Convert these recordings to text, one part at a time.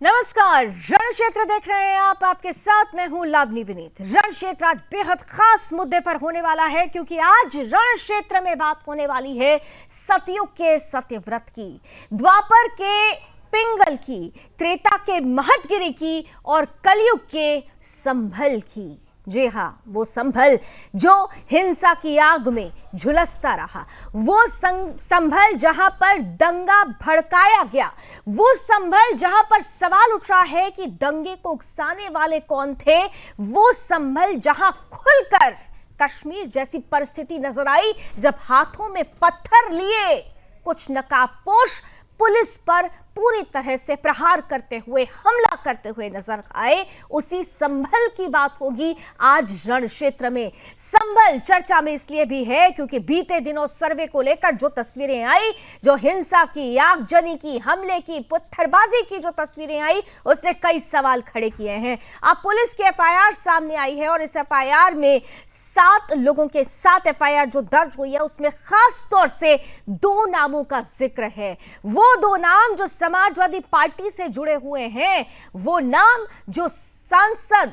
नमस्कार, रण क्षेत्र देख रहे हैं आप। आपके साथ मैं हूं लावनी विनीत। रण क्षेत्र आज बेहद खास मुद्दे पर होने वाला है, क्योंकि आज रण क्षेत्र में बात होने वाली है सतयुग के सत्यव्रत की, द्वापर के पिंगल की, त्रेता के महतगिरी की और कलयुग के संभल की। जी हाँ, वो संभल जो हिंसा की आग में झुलसता रहा, वो संभल जहां पर दंगा भड़काया गया, वो संभल जहां पर सवाल उठ रहा है कि दंगे को उकसाने वाले कौन थे, वो संभल जहां खुलकर कश्मीर जैसी परिस्थिति नजर आई, जब हाथों में पत्थर लिए कुछ नकाबपोश पुलिस पर पूरी तरह से प्रहार करते हुए, हमला करते हुए नजर आए। उसी संभल की बात होगी आज रण क्षेत्र में। संभल चर्चा में इसलिए भी है क्योंकि बीते दिनों सर्वे को लेकर जो तस्वीरें आई, जो हिंसा की, आगजनी की, हमले की, पत्थरबाजी की जो तस्वीरें आई, उसने कई सवाल खड़े किए हैं। अब पुलिस की एफआईआर सामने आई है और इस एफआईआर में 7 लोगों के 7 एफआईआर जो दर्ज हुई है, उसमें खास तौर से 2 नामों का जिक्र है। वो 2 नाम जो समाजवादी पार्टी से जुड़े हुए हैं, वो नाम जो सांसद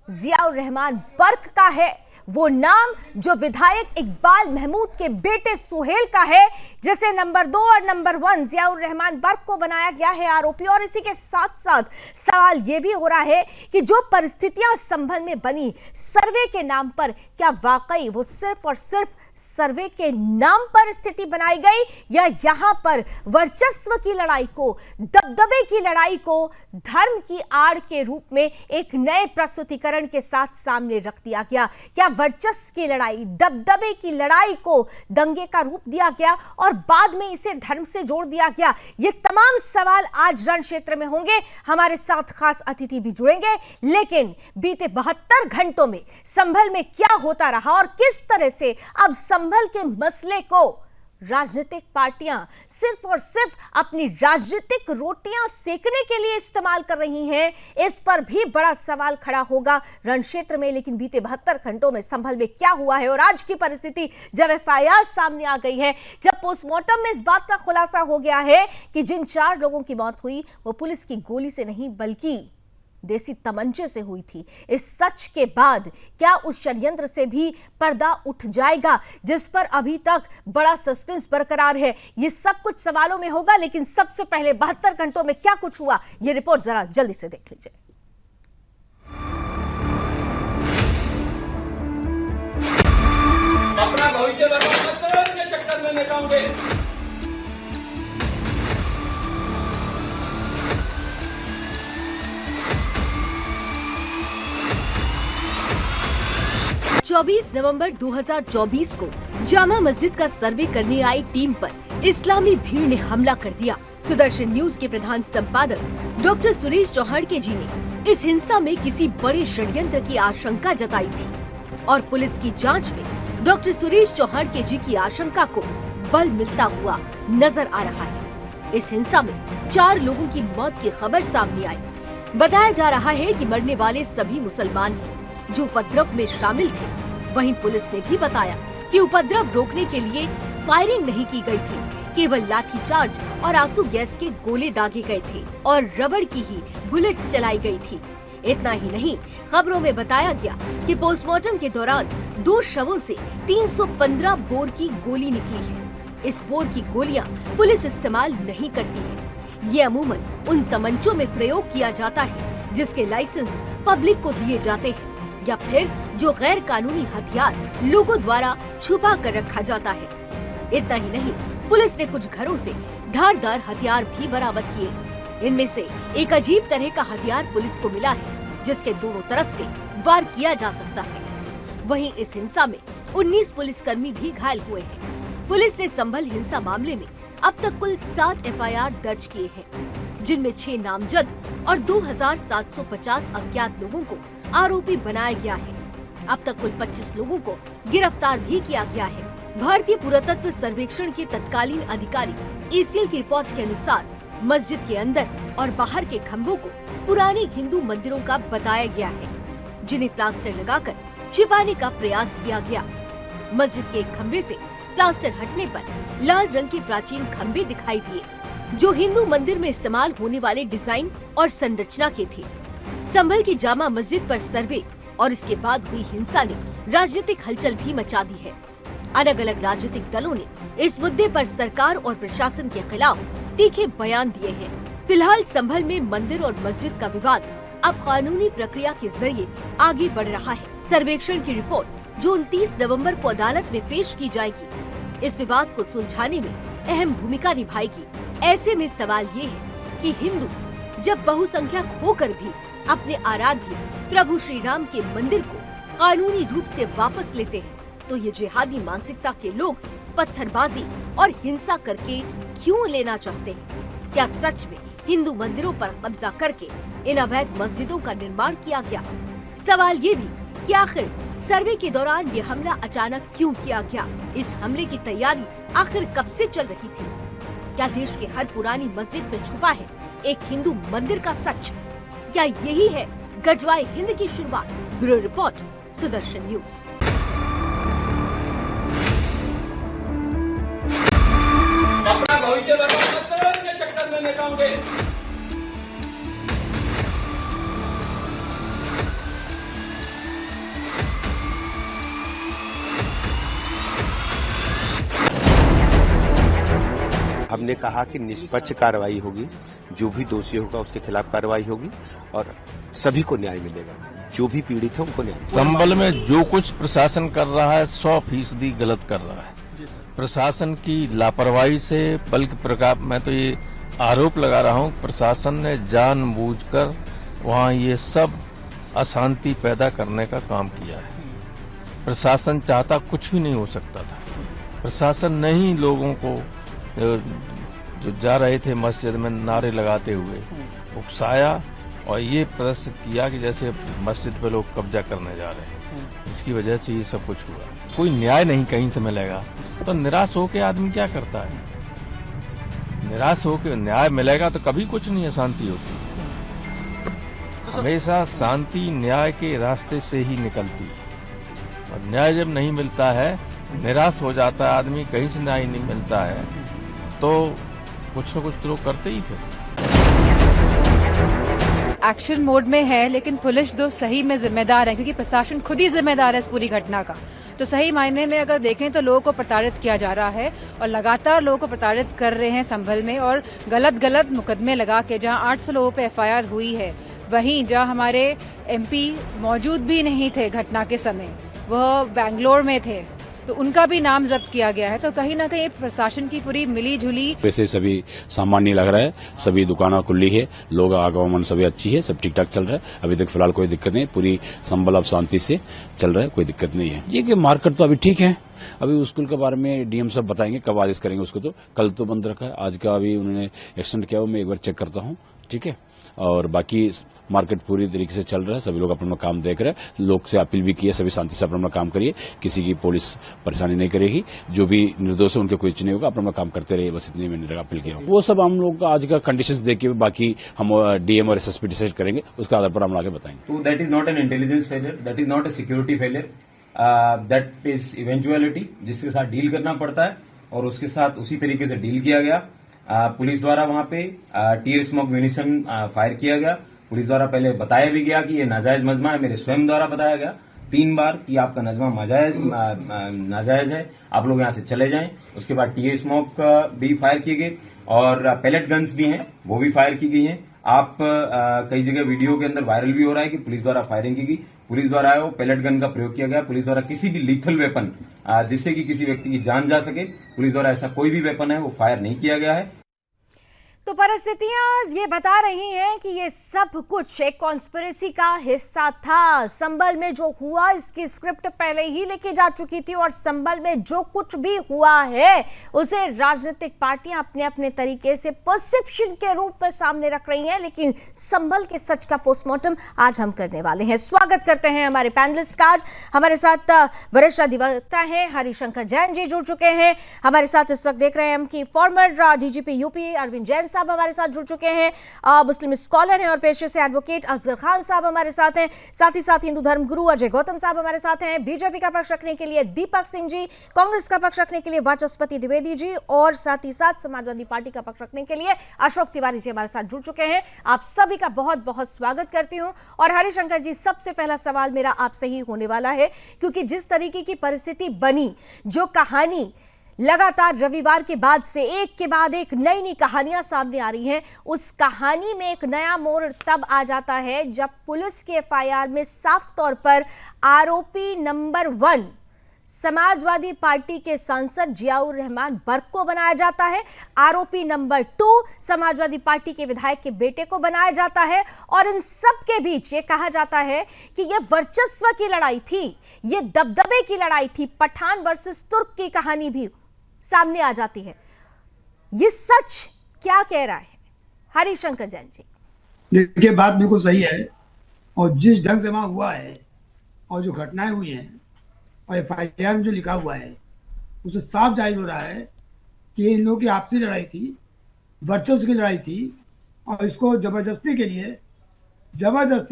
जियाउर रहमान बर्क का है, वो नाम जो विधायक इकबाल महमूद के बेटे सुहेल का है, जैसे नंबर 2 और नंबर 1 जियाउर रहमान बर्क को बनाया गया है आरोपी। और इसी के साथ साथ सवाल यह भी हो रहा है कि जो परिस्थितियां संभल में बनी सर्वे के नाम पर, क्या वाकई वो सिर्फ और सिर्फ सर्वे के नाम पर स्थिति बनाई गई, या यहां पर वर्चस्व की लड़ाई को, दबदबे की लड़ाई को धर्म की आड़ के रूप में एक नए प्रस्तुतिकरण के साथ सामने रख दिया गया? क्या वर्चस्व की लड़ाई, दबदबे की लड़ाई को दंगे का रूप दिया गया और बाद में इसे धर्म से जोड़ दिया गया? ये तमाम सवाल आज रण क्षेत्र में होंगे। हमारे साथ खास अतिथि भी जुड़ेंगे। लेकिन बीते 72 घंटों में संभल में क्या होता रहा और किस तरह से अब संभल के मसले को राजनीतिक पार्टियां सिर्फ और सिर्फ अपनी राजनीतिक रोटियां सेकने के लिए इस्तेमाल कर रही हैं, इस पर भी बड़ा सवाल खड़ा होगा रण क्षेत्र में। लेकिन बीते 72 घंटों में संभल में क्या हुआ है और आज की परिस्थिति, जब एफआईआर सामने आ गई है, जब पोस्टमार्टम में इस बात का खुलासा हो गया है कि जिन 4 लोगों की मौत हुई वो पुलिस की गोली से नहीं बल्कि देसी तमंचे से हुई थी, इस सच के बाद क्या उस षड्यंत्र से भी पर्दा उठ जाएगा जिस पर अभी तक बड़ा सस्पेंस बरकरार है? ये सब कुछ सवालों में होगा। लेकिन सबसे पहले 72 घंटों में क्या कुछ हुआ, ये रिपोर्ट जरा जल्दी से देख लीजिए। अपना भविष्य बर्बाद मत करो इनके चक्कर में नेताओं के। 24 नवंबर 2024 को जामा मस्जिद का सर्वे करने आई टीम पर इस्लामी भीड़ ने हमला कर दिया। सुदर्शन न्यूज के प्रधान संपादक डॉक्टर सुरेश चौहाड़के जी ने इस हिंसा में किसी बड़े षड्यंत्र की आशंका जताई थी और पुलिस की जांच में डॉक्टर सुरेश चौहाड़के जी की आशंका को बल मिलता हुआ नजर आ रहा है। इस हिंसा में 4 लोगों की मौत की खबर सामने आई। बताया जा रहा है कि मरने वाले सभी मुसलमान हैं जो उपद्रव में शामिल थे। वहीं पुलिस ने भी बताया कि उपद्रव रोकने के लिए फायरिंग नहीं की गई थी, केवल लाठीचार्ज और आंसू गैस के गोले दागे गए थे और रबड़ की ही बुलेट्स चलाई गई थी। इतना ही नहीं, खबरों में बताया गया कि पोस्टमार्टम के दौरान 2 शवों से 315 बोर की गोली निकली है। इस बोर की गोलियां पुलिस इस्तेमाल नहीं करती है। ये अमूमन उन तमंचों में प्रयोग किया जाता है जिसके लाइसेंस पब्लिक को दिए जाते हैं, या फिर जो गैर कानूनी हथियार लोगों द्वारा छुपा कर रखा जाता है। इतना ही नहीं, पुलिस ने कुछ घरों से धारदार हथियार भी बरामद किए। इनमें से एक अजीब तरह का हथियार पुलिस को मिला है जिसके दोनों तरफ से वार किया जा सकता है। वहीं इस हिंसा में 19 पुलिसकर्मी भी घायल हुए हैं। पुलिस ने संभल हिंसा मामले में अब तक कुल 7 एफआईआर दर्ज किए हैं, जिनमें 6 नामजद और 2750 अज्ञात लोगों को आरोपी बनाया गया है। अब तक कुल 25 लोगों को गिरफ्तार भी किया गया है। भारतीय पुरातत्व सर्वेक्षण के तत्कालीन अधिकारी एसीएल की रिपोर्ट के अनुसार मस्जिद के अंदर और बाहर के खम्भों को पुराने हिंदू मंदिरों का बताया गया है, जिन्हें प्लास्टर लगाकर छिपाने का प्रयास किया गया। मस्जिद के एक खम्भे से प्लास्टर हटने पर लाल रंग के प्राचीन खम्भे दिखाई दिए। जो हिंदू मंदिर में इस्तेमाल होने वाले डिजाइन और संरचना के थे। संभल की जामा मस्जिद पर सर्वे और इसके बाद हुई हिंसा ने राजनीतिक हलचल भी मचा दी है। अलग अलग राजनीतिक दलों ने इस मुद्दे पर सरकार और प्रशासन के खिलाफ तीखे बयान दिए हैं। फिलहाल संभल में मंदिर और मस्जिद का विवाद अब कानूनी प्रक्रिया के जरिए आगे बढ़ रहा है। सर्वेक्षण की रिपोर्ट जो 29 नवंबर को अदालत में पेश की जाएगी, इस विवाद को सुलझाने में अहम भूमिका निभाएगी। ऐसे में सवाल ये है कि हिंदू जब बहुसंख्यक होकर भी अपने आराध्य प्रभु श्री राम के मंदिर को कानूनी रूप से वापस लेते हैं, तो ये जिहादी मानसिकता के लोग पत्थरबाजी और हिंसा करके क्यों लेना चाहते हैं? क्या सच में हिंदू मंदिरों पर कब्जा करके इन अवैध मस्जिदों का निर्माण किया गया? सवाल ये भी कि आखिर सर्वे के दौरान ये हमला अचानक क्यों किया गया? इस हमले की तैयारी आखिर कब से चल रही थी? क्या देश की हर पुरानी मस्जिद में छुपा है एक हिंदू मंदिर का सच? क्या यही है गजवाए हिंद की शुरुआत? Bureau report, Sudarshan news. अपना भविष्य बर्बाद मत करो इनके चक्कर में नेताओं के। हमने कहा कि निष्पक्ष कार्रवाई होगी, जो भी दोषी होगा उसके खिलाफ कार्रवाई होगी और सभी को न्याय मिलेगा। जो भी पीड़ित है उनको न्याय मिलेगा। संभल में जो कुछ प्रशासन कर रहा है 100% गलत कर रहा है। प्रशासन की लापरवाही से, बल्कि प्रकार मैं तो ये आरोप लगा रहा हूँ, प्रशासन ने जानबूझकर वहाँ ये सब अशांति पैदा करने का काम किया है। प्रशासन चाहता कुछ भी नहीं हो सकता था। प्रशासन ने ही लोगों को जो जा रहे थे मस्जिद में नारे लगाते हुए उकसाया और ये प्रदर्शित किया कि जैसे मस्जिद पे लोग कब्जा करने जा रहे हैं, जिसकी वजह से ये सब कुछ हुआ। कोई न्याय नहीं कहीं से मिलेगा तो निराश होकर आदमी क्या करता है? निराश होकर न्याय मिलेगा तो कभी कुछ नहीं, शांति होती। हमेशा शांति न्याय के रास्ते से ही निकलती है और न्याय जब नहीं मिलता है, निराश हो जाता है आदमी, कहीं से न्याय नहीं मिलता है तो कुछ न कुछ तो लोग करते ही फिर। एक्शन मोड में है, लेकिन पुलिस जो सही में जिम्मेदार है, क्योंकि प्रशासन खुद ही जिम्मेदार है इस पूरी घटना का। तो सही मायने में अगर देखें तो लोगों को प्रताड़ित किया जा रहा है और लगातार लोगों को प्रताड़ित कर रहे हैं संभल में, और गलत मुकदमे लगा के जहां 800 लोगों पे एफआईआर हुई है, वहीं जहां हमारे एमपी मौजूद भी नहीं थे घटना के समय, वह बैंगलोर में थे, तो उनका भी नाम जब्त किया गया है। तो कहीं ना कहीं प्रशासन की पूरी मिली जुली, वैसे सभी सामान्य लग रहा है, सभी दुकानें खुली है, लोग आगमन सभी अच्छी है, सब ठीक ठाक चल रहा है। अभी तक फिलहाल कोई दिक्कत नहीं, पूरी संभल अब शांति से चल रहा है, कोई दिक्कत नहीं है। ये कि मार्केट तो अभी ठीक है। अभी स्कूल के बारे में डीएम सब बताएंगे कब आदेश करेंगे उसको। तो कल तो बंद रखा है, आज का अभी उन्होंने एक्सटेंड किया, मैं एक बार चेक करता हूँ, ठीक है। और बाकी मार्केट पूरी तरीके से चल रहा है, सभी लोग अपना काम देख रहे हैं। लोग से अपील भी की है, सभी शांति से अपना काम करिए, किसी की पुलिस परेशानी नहीं करेगी। जो भी निर्दोष है उनके कुछ नहीं होगा, अपना काम करते रहिए, बस इतनी मैंने अपील किया। वो सब हम लोग का आज का कंडीशंस देख के बाकी हम डीएम और एसएसपी डिसाइड करेंगे, उसके आधार पर हम आगे बताएंगे। So that is not an intelligence failure, that is not a security failure, that is eventuality जिसके साथ डील करना पड़ता है और उसके साथ उसी तरीके से डील किया गया। पुलिस द्वारा वहां पे टीयर स्मोक म्यूनिशन फायर किया गया। पुलिस द्वारा पहले बताया भी गया कि ये नाजायज मजमा है, मेरे स्वयं द्वारा बताया गया 3 बार कि आपका नजमा नाजायज है, आप लोग यहाँ से चले जाएं। उसके बाद टीयर स्मोक भी फायर किए गए और पैलेट गन्स भी हैं, वो भी फायर की गई हैं। आप कई जगह वीडियो के अंदर वायरल भी हो रहा है कि पुलिस द्वारा फायरिंग की गई। पुलिस द्वारा वो पैलेट गन का प्रयोग किया गया। पुलिस द्वारा किसी भी लीथल वेपन जिससे कि किसी व्यक्ति की जान जा सके, पुलिस द्वारा ऐसा कोई भी वेपन है वो फायर नहीं किया गया है। तो परिस्थितियां ये बता रही हैं कि ये सब कुछ एक कॉन्स्पिरेसी का हिस्सा था। संभल में जो हुआ इसकी स्क्रिप्ट पहले ही लिखी जा चुकी थी और संभल में जो कुछ भी हुआ है उसे राजनीतिक पार्टियां अपने अपने तरीके से परसेप्शन के रूप में सामने रख रही हैं, लेकिन संभल के सच का पोस्टमार्टम आज हम करने वाले हैं। स्वागत करते हैं हमारे पैनलिस्ट का। आज हमारे साथ वरिष्ठ अधिवक्ता हैं हरिशंकर जैन जी जुड़ चुके हैं। हमारे साथ इस वक्त देख रहे हैं हम कि former DGP UP Arvind Jain साहब हमारे साथ जुड़ चुके हैं, मुस्लिम स्कॉलर हैं और पेशे से एडवोकेट असगर खान साहब हमारे साथ हैं, साथ ही साथ हिंदू धर्म गुरु अजय गौतम साहब हमारे साथ हैं, बीजेपी का पक्ष रखने के लिए दीपक सिंह जी, कांग्रेस का पक्ष रखने के लिए वाचस्पति द्विवेदी जी और साथ ही साथ समाजवादी पार्टी का पक्ष रखने के लिए अशोक तिवारी जी हमारे साथ जुड़ चुके हैं। आप सभी का बहुत बहुत स्वागत करती हूं। और हरिशंकर जी, सबसे पहला सवाल मेरा आपसे ही होने वाला है, क्योंकि जिस तरीके की परिस्थिति बनी, जो कहानी लगातार रविवार के बाद से एक के बाद एक नई नई कहानियां सामने आ रही हैं, उस कहानी में एक नया मोड़ तब आ जाता है जब पुलिस के एफआईआर में साफ तौर पर आरोपी नंबर 1 समाजवादी पार्टी के सांसद जियाउर रहमान बर्क को बनाया जाता है, आरोपी नंबर 2 समाजवादी पार्टी के विधायक के बेटे को बनाया जाता है। और इन सब के बीच ये कहा जाता है कि यह वर्चस्व की लड़ाई थी, ये दबदबे की लड़ाई थी, पठान वर्सेस तुर्क की कहानी भी सामने आ जाती है। ये सच क्या कह रहा है हरिशंकर जैन जी? देखिए, बात बिल्कुल सही है और जिस ढंग से वहां हुआ है और जो घटनाएं हुई हैं और एफआईआर में जो लिखा हुआ है, उससे साफ जाहिर हो रहा है कि इन लोगों की आपसी लड़ाई थी, वर्चस्व की लड़ाई थी और इसको जबरदस्ती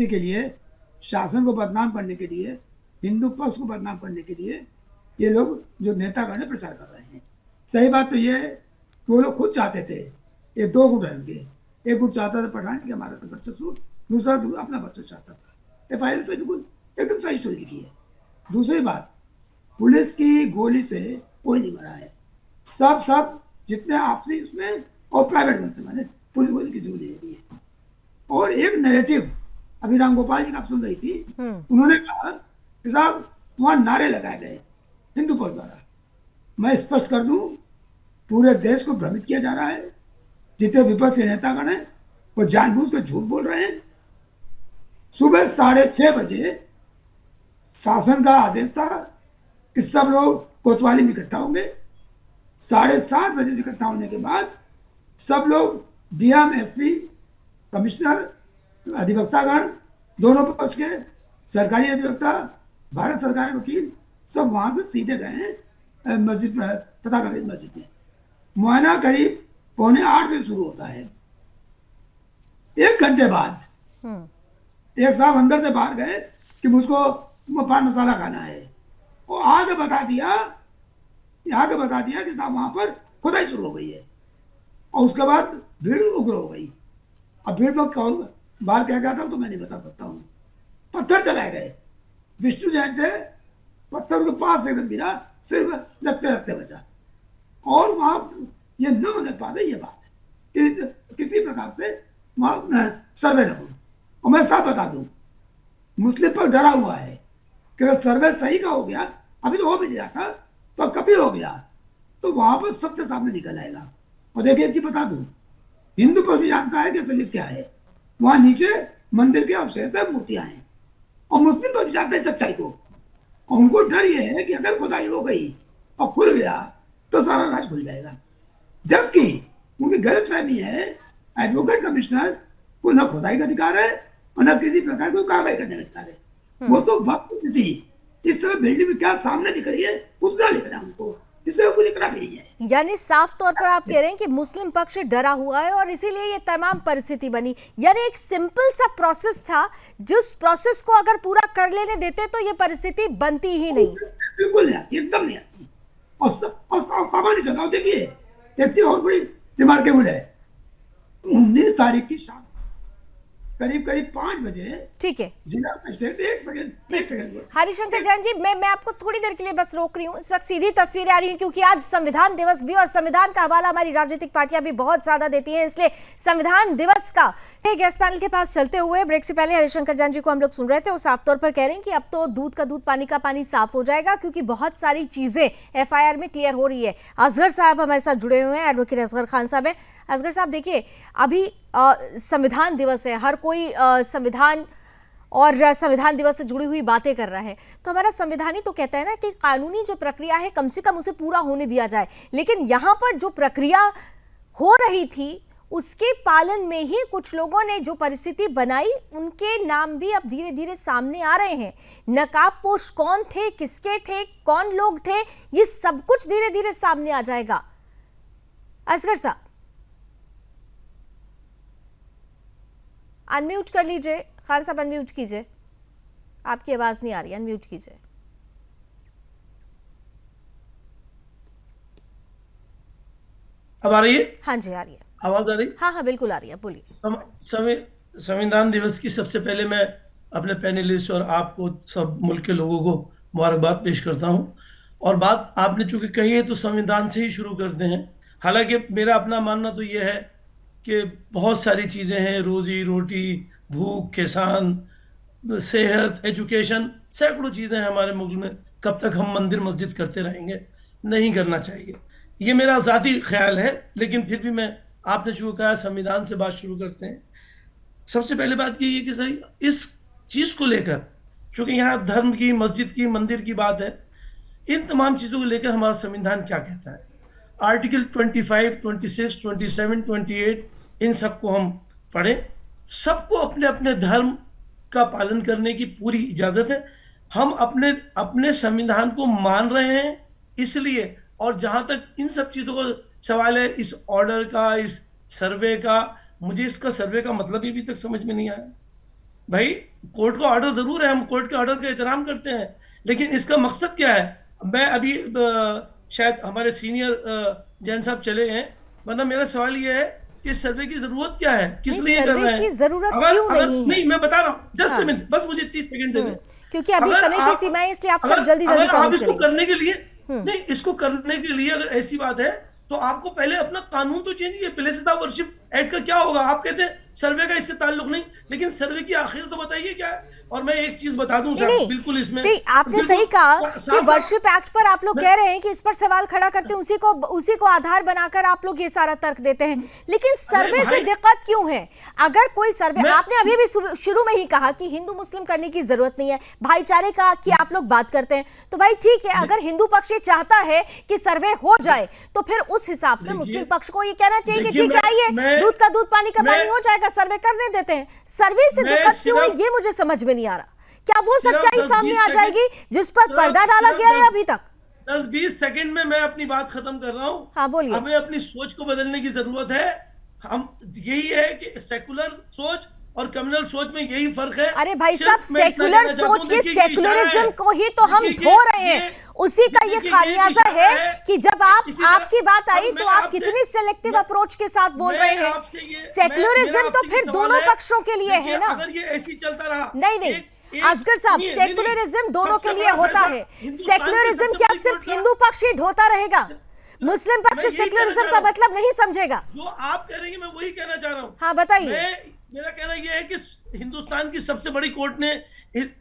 के लिए शासन को बदनाम करने के लिए, हिंदू पक्ष को बदनाम करने के लिए ये लोग जो नेतागण है प्रचार कर रहे हैं। सही बात तो ये है कि वो लोग खुद चाहते थे, ये 2 गुट होंगे, एक गुट चाहता था पठान के हमारा तो वर्चस्व, दूसरा अपना वर्चस्व चाहता था। एफआईआर से बिल्कुल एकदम सही स्टोरी लिखी है। दूसरी बात, पुलिस की गोली से कोई नहीं मरा है, सब जितने आपसी उसमें और प्राइवेट गन से मारे, पुलिस गोली किसी को नहीं लगी है। और एक नैरेटिव अभी राम गोपाल जी का आप सुन रही थी, उन्होंने कहा कि साहब वहां नारे लगाए गए हिंदू पक्ष द्वारा। मैं स्पष्ट कर दूं, पूरे देश को भ्रमित किया जा रहा है। जितने विपक्ष के नेतागण हैं वो जानबूझ कर झूठ बोल रहे हैं। सुबह 6:30 बजे शासन का आदेश था कि सब लोग कोतवाली में इकट्ठा होंगे। 7:30 बजे से इकट्ठा होने के बाद सब लोग डीएम, एसपी, कमिश्नर, अधिवक्तागण, दोनों पक्ष के सरकारी अधिवक्ता, भारत सरकार के वकील, सब वहां से सीधे गए हैं मस्जिद में, तथाकथित मस्जिद में। मुआयना करीब 7:45 बजे शुरू होता है। 1 घंटे बाद एक साहब अंदर से बाहर गए कि मुझको पान मसाला खाना है, और आगे बता दिया कि साहब वहां पर खुदाई शुरू हो गई है। और उसके बाद भीड़ उग्र हो गई। अब भीड़ में कौन बाहर क्या गया था तो मैं नहीं बता सकता हूँ। पत्थर चलाए गए, विष्णु जैन थे, पत्थर के पास एकदम गिरा, सिर्फ लगते बचा। और वहां ये न होने पाते, ये बात है कि किसी प्रकार से वहां सर्वे न हो। और मैं साफ बता दूं, मुस्लिम पर डरा हुआ है कि अगर सर्वे सही का हो गया, अभी तो हो भी नहीं रहा था, तो कभी हो गया तो वहां पर सत्य सामने निकल आएगा। और देखिए एक चीज बता दूं, हिंदू पर भी जानता है कि असलियत क्या है। वहां नीचे मंदिर के अवशेष है, मूर्तियां हैं, और मुस्लिम पर भी जानता है सच्चाई को। और उनको डर ये है कि अगर खुदाई हो गई और खुल गया तो सारा राज खुल जाएगा। जबकि उनकी गलतफहमी है, एडवोकेट कमिश्नर को न खुदाई का अधिकार है और न किसी प्रकार की कार्रवाई करने का अधिकार है। वो तो वक्त थी, इस तरह बिल्डिंग में क्या सामने दिख रही है उतना लिख रहा है उनको, इसलिए वो लिखना भी नहीं है। यानी साफ तौर पर आप कह रहे हैं कि मुस्लिम पक्ष डरा हुआ है और इसीलिए ये तमाम परिस्थिति बनी। यानी एक सिंपल सा प्रोसेस था, जिस प्रोसेस को अगर पूरा कर लेने देते तो ये परिस्थिति बनती ही नहीं। बिल्कुल नहीं आती, एकदम नहीं आती। और सामान्य चुनाव देखिए, एक चीज और बड़ी रिमार्केबल है, 19 तारीख की शाम करीब 5 बजे, ठीक है, जिला मजिस्ट्रेट एक सेकंड हरिशंकर जैन जी, मैं आपको थोड़ी देर के लिए बस रोक रही हूँ। इस वक्त सीधी तस्वीरें आ रही हैं क्योंकि आज संविधान दिवस भी, और संविधान का हवाला हमारी राजनीतिक पार्टियां भी बहुत ज्यादा देती हैं, इसलिए संविधान दिवस का गेस्ट पैनल के पास चलते हुए ब्रेक से पहले हरिशंकर जैन जी को हम लोग सुन रहे थे, वो साफ तौर पर कह रहे हैं कि अब तो दूध का दूध पानी का पानी साफ हो जाएगा, क्योंकि बहुत सारी चीजें एफआईआर में क्लियर हो रही है। असगर साहब हमारे साथ जुड़े हुए हैं, एडवोकेट असगर खान साहब हैं। असगर साहब देखिए, अभी संविधान दिवस है, हर कोई संविधान और संविधान दिवस से जुड़ी हुई बातें कर रहा है, तो हमारा संविधान ही तो कहता है ना कि कानूनी जो प्रक्रिया है कम से कम उसे पूरा होने दिया जाए। लेकिन यहाँ पर जो प्रक्रिया हो रही थी उसके पालन में ही कुछ लोगों ने जो परिस्थिति बनाई, उनके नाम भी अब धीरे धीरे सामने आ रहे हैं। नकाबपोश कौन थे, किसके थे, कौन लोग थे, ये सब कुछ धीरे धीरे सामने आ जाएगा। असगर साहब, अनम्यूट कर लीजिए खान साहब, अनम्यूट कीजिए, आपकी आवाज नहीं आ रही, अनम्यूट कीजिए। अब आ रही है? हाँ जी आ रही है, आवाज आ रही? हाँ हाँ बिल्कुल आ रही है, बोलिए। संविधान दिवस की सबसे पहले मैं अपने पैनलिस्ट और आपको, सब मुल्क के लोगों को मुबारकबाद पेश करता हूं। और बात आपने चूंकि कही है तो संविधान से ही शुरू करते हैं। हालांकि मेरा अपना मानना तो यह है कि बहुत सारी चीज़ें हैं, रोजी रोटी, भूख, किसान, सेहत, एजुकेशन, सैकड़ों चीज़ें हैं हमारे मुल्क में। कब तक हम मंदिर मस्जिद करते रहेंगे? नहीं करना चाहिए, ये मेरा ज़ाती ख्याल है। लेकिन फिर भी मैं, आपने जो कहा संविधान से बात शुरू करते हैं। सबसे पहले बात यही है कि सही इस चीज़ को लेकर, चूँकि यहाँ धर्म की, मस्जिद की, मंदिर की बात है, इन तमाम चीज़ों को लेकर हमारा संविधान क्या कहता है? आर्टिकल 25, 26, 27, 28, इन सबको हम पढ़ें। सबको अपने अपने धर्म का पालन करने की पूरी इजाज़त है। हम अपने संविधान को मान रहे हैं इसलिए। और जहाँ तक इन सब चीज़ों का सवाल है, इस ऑर्डर का, इस सर्वे का, मुझे इसका सर्वे का मतलब ही अभी तक समझ में नहीं आया। भाई कोर्ट का ऑर्डर ज़रूर है, हम कोर्ट के ऑर्डर का एहतराम करते हैं, लेकिन इसका मकसद क्या है? मैं अभी शायद हमारे सीनियर जैन साहब चले हैं, वरना मेरा सवाल ये है कि इस सर्वे की जरूरत क्या है, किस लिए कर रहे हैं? अगर नहीं, मैं बता रहा हूँ, जस्ट अ मिनट, बस मुझे 30 सेकंड दे दें, क्योंकि अभी समय की सीमा है, इसलिए आप सब जल्दी आप इसको करने के लिए नहीं, इसको करने के लिए अगर ऐसी बात है तो आपको पहले अपना कानून तो चेंज कीजिए। प्लेसेस ऑफ वर्शिप एक्ट का क्या होगा? आप कहते हैं सर्वे का इससे ताल्लुक नहीं, लेकिन सर्वे की आखिर तो बताइए क्या है। और मैं एक चीज बता दूं साहब, बिल्कुल इसमें आपने सही कहा कि वर्शिप एक्ट पर आप लोग कह रहे हैं कि इस पर सवाल खड़ा करते हैं, उसी को आधार बनाकर आप लोग ये सारा तर्क देते हैं, लेकिन सर्वे से दिक्कत क्यों है? अगर कोई सर्वे, आपने अभी भी शुरू में ही कहा कि हिंदू मुस्लिम करने की जरूरत नहीं है, भाईचारे का की आप लोग बात करते हैं, तो भाई ठीक है, अगर हिंदू पक्ष ये चाहता है कि सर्वे हो जाए तो फिर उस हिसाब से मुस्लिम पक्ष को ये कहना चाहिए कि ठीक है, आइए, दूध का दूध पानी का पानी हो जाएगा, सर्वे करने देते हैं। सर्वे से दिक्कत क्यों है, ये मुझे समझ में नहीं आ रहा। क्या वो सच्चाई सामने आ जाएगी जिस पर पर्दा डाला गया है अभी तक? 10-20 सेकंड में मैं अपनी बात खत्म कर रहा हूँ। हाँ बोलिए। हमें अपनी सोच को बदलने की जरूरत है। हम यही है कि सेकुलर सोच और कम्युनल सोच में यही फर्क है। अरे भाई साहब, सेकुलर सोच के सेकुलरिज्म को ही तो हम धो रहे हैं। उसी का ये खामियाजा है कि जब आपकी बात आई तो आप कितनी सेलेक्टिव अप्रोच के साथ बोल रहे हैं। सेकुलरिज्म तो फिर दोनों पक्षों के लिए है ना? अगर ये ऐसी चलता रहा, नहीं असगर साहब, सेकुलरिज्म दोनों के लिए होता है। सेकुलरिज्म क्या सिर्फ हिंदू पक्ष ही ढोता रहेगा? मुस्लिम पक्ष सेकुलरिज्म का मतलब नहीं समझेगा? जो आप कह रही हैं मैं वही कहना चाह रहा हूँ। हाँ बताइए। मेरा कहना यह है कि हिंदुस्तान की सबसे बड़ी कोर्ट ने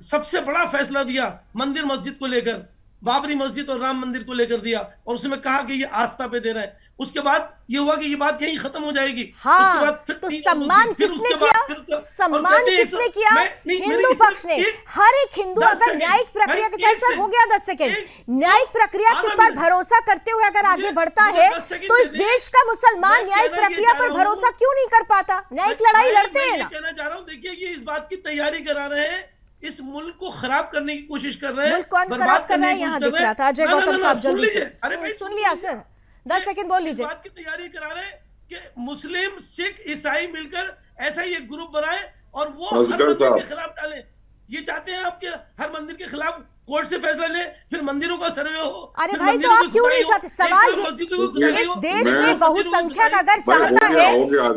सबसे बड़ा फैसला दिया मंदिर मस्जिद को लेकर, बाबरी मस्जिद और राम मंदिर को लेकर दिया, और उसमें कहा कि ये आस्था पे दे रहे हैं। उसके बाद ये हुआ कि ये बात यहीं खत्म हो जाएगी। हाँ, उसके बाद फिर तो सम्मान किसने किया? सम्मान किसने किया? हिंदू पक्ष ने। हर एक हिंदू अगर न्यायिक प्रक्रिया के साथ, सर हो गया 10 सेकेंड, न्यायिक प्रक्रिया के पर भरोसा करते हुए अगर आगे बढ़ता है तो इस देश का मुसलमान न्यायिक प्रक्रिया पर भरोसा क्यों नहीं कर पाता? न्यायिक लड़ाई लड़ते हैं ना। कहना चाह रहा हूँ, देखिए ये इस बात की तैयारी करा रहे हैं, इस मुल्क को खराब करने की कोशिश कर रहे हैं। मुल्क कौन खराब कर रहा है यहाँ दिख रहा था? अजय गौतम साहब जल्दी से। अरे भाई सुन लिया सर, 10 सेकंड बोल लीजिए। बात की तैयारी करा रहे हैं कि मुस्लिम, सिख, ईसाई मिलकर ऐसा ही एक ग्रुप बनाए और वो हर मंदिर के खिलाफ डालें। ये चाहते हैं आपके हर मंदिर के खिलाफ कोर्ट से फैसला ले, फिर मंदिरों का सर्वे हो। अरे भाई तो आप क्यों नहीं चाहते? सवाल इस देश में बहुसंख्यक अगर चाहता है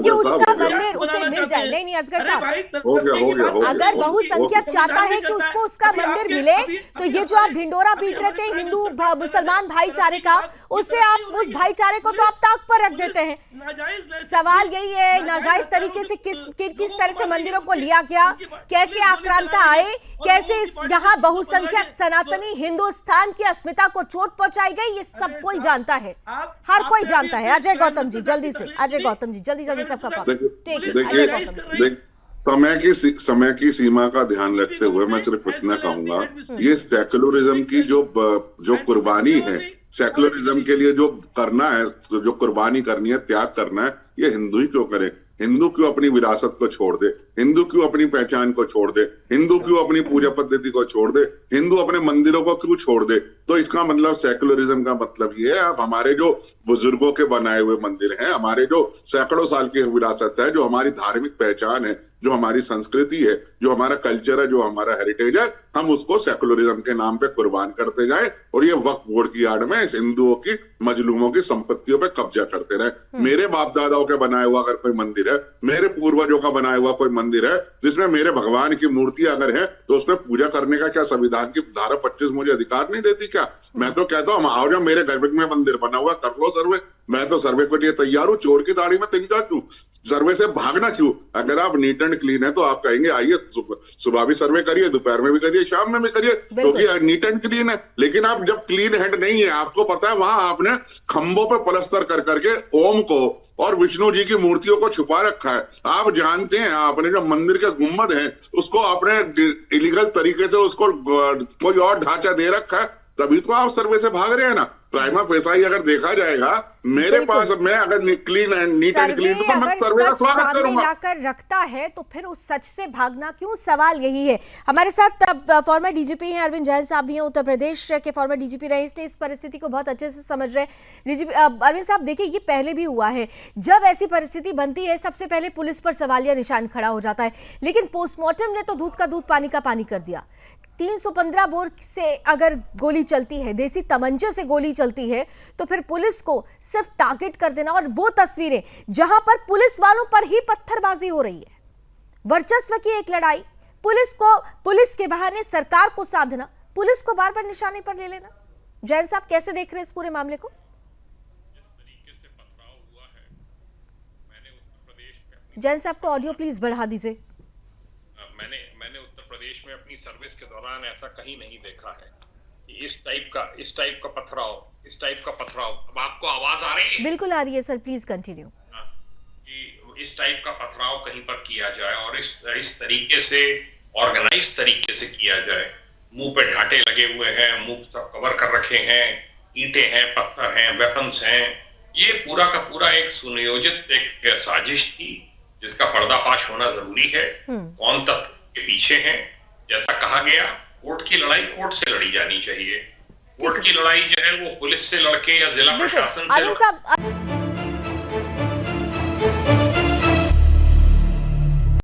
कि उसका मंदिर उसे मिल जाए, नहीं असगर साहब, अगर बहुसंख्यक चाहता है कि उसको उसका मंदिर मिले, तो ये जो आप ढिंडोरा पीट रहे थे हिंदू मुसलमान भाईचारे का, उससे आप उस भाईचारे को तो आप ताक पर रख देते हैं। सवाल यही है, नाजायज तरीके से किस तरह से मंदिरों को लिया गया, कैसे आक्रांता आए, कैसे यहाँ बहुसंख्यक सनातनी हिंदुस्तान की अस्मिता को चोट पहुंचाई गई, ये सब कोई जानता है, हर कोई जानता है। अजय गौतम जी जल्दी से, अजय गौतम जी जल्दी सबका समय की सीमा का ध्यान रखते हुए मैं सिर्फ इतना कहूंगा, ये सेकुलरिज्म की जो कुर्बानी है, सेकुलरिज्म के लिए जो करना है, जो कुर्बानी करनी है, त्याग करना है, ये हिंदू ही क्यों करे? हिंदू क्यों अपनी विरासत को छोड़ दे? हिंदू क्यों अपनी पहचान को छोड़ दे? हिंदू क्यों अपनी पूजा पद्धति को छोड़ दे? हिंदू अपने मंदिरों को क्यों छोड़ दे? तो इसका मतलब सेकुलरिज्म का मतलब ये है, अब हमारे जो बुजुर्गों के बनाए हुए मंदिर हैं, हमारे जो सैकड़ों साल की विरासत है, जो हमारी धार्मिक पहचान है, जो हमारी संस्कृति है, जो हमारा कल्चर है, जो हमारा हेरिटेज है, हम उसको सेकुलरिज्म के नाम पे कुर्बान करते जाएं और ये वक्फ बोर्ड की आड़ में हिंदुओं की मजलूमों की संपत्तियों पे कब्जा करते रहे। मेरे बाप दादाओं के बनाया हुआ अगर कोई मंदिर है, मेरे पूर्वजों का बनाया हुआ कोई मंदिर है जिसमें मेरे भगवान की मूर्ति अगर है, तो उसमें पूजा करने का क्या संविधान की धारा 25 मुझे अधिकार नहीं देती क्या? मैं तो कहता हूँ आओ जाओ, मेरे घर में मंदिर बना हुआ, कर लो सर्वे, मैं तो सर्वे के लिए तैयार हूँ। चोर की दाढ़ी में तिनका क्यों? सर्वे से भागना क्यों? अगर आप नीट एंड क्लीन है तो आप कहेंगे आइए सुबह भी सर्वे करिए, दोपहर में भी करिए, शाम में भी करिए, क्योंकि नीट एंड क्लीन है। लेकिन आप जब क्लीन हेड नहीं है, आपको पता है वहां आपने खंभों पे प्लस्तर कर करके ओम को और विष्णु जी की मूर्तियों को छुपा रखा है। आप जानते हैं आपने जो मंदिर के गुम्बद है उसको आपने इलीगल तरीके से उसको कोई और ढांचा दे रखा है, तभी तो आप सर्वे से भाग रहे हैं ना। प्राइमा फेसाई अगर देखा जाएगा मेरे पास, मैं अगर clean and neat and clean तो मैं सर्वे का स्वागत करूंगा। लाकर रखता है तो फिर उस सच से भागना क्यों? सवाल यही है। हमारे साथ फॉर्मर डीजीपी हैं अरविंद जैन साहब भी हैं, उत्तर प्रदेश के फॉर्मर डीजीपी रहे, इसलिए इस परिस्थिति को बहुत अच्छे से समझ रहे हैं। डीजीपी अरविंद साहब, देखिए ये पहले भी हुआ है, जब ऐसी परिस्थिति बनती है सबसे पहले पुलिस पर सवालिया निशान खड़ा हो जाता है, लेकिन पोस्टमार्टम ने तो दूध का दूध पानी का पानी कर दिया। 315 बोर से अगर गोली चलती है, देसी तमंचे से गोली चलती है, तो फिर पुलिस को सिर्फ टारगेट कर देना, और वो तस्वीरें जहां पर पुलिस वालों पर ही पत्थरबाजी हो रही है, वर्चस्व की एक लड़ाई, पुलिस के बहाने सरकार को साधना, पुलिस को बार बार निशाने पर ले लेना। जैन साहब कैसे देख रहे हैं इस पूरे मामले को? जैन साहब को ऑडियो प्लीज बढ़ा दीजिए। मैंने उत्तर प्रदेश में अपनी सर्विस के दौरान ऐसा कहीं नहीं देखा है कि इस टाइप का पथराव। अब आपको आवाज आ रही है? बिल्कुल आ रही है सर, प्लीज कंटिन्यू। कि इस टाइप का पथराव कहीं पर किया जाए और इस तरीके से ऑर्गेनाइज तरीके से किया जाए। मुंह पे ढाटे लगे हुए हैं, मुंह सब कवर कर रखे हैं, ईंटें हैं, पत्थर हैं, वेपन्स हैं। ये पूरा का पूरा एक सुनियोजित एक साजिश थी जिसका पर्दाफाश होना जरूरी है। कौन तत्व के पीछे हैं? जैसा कहा गया, कोर्ट की लड़ाई कोर्ट से लड़ी जानी चाहिए। कोर्ट की लड़ाई जो है वो पुलिस से लड़के या जिला प्रशासन से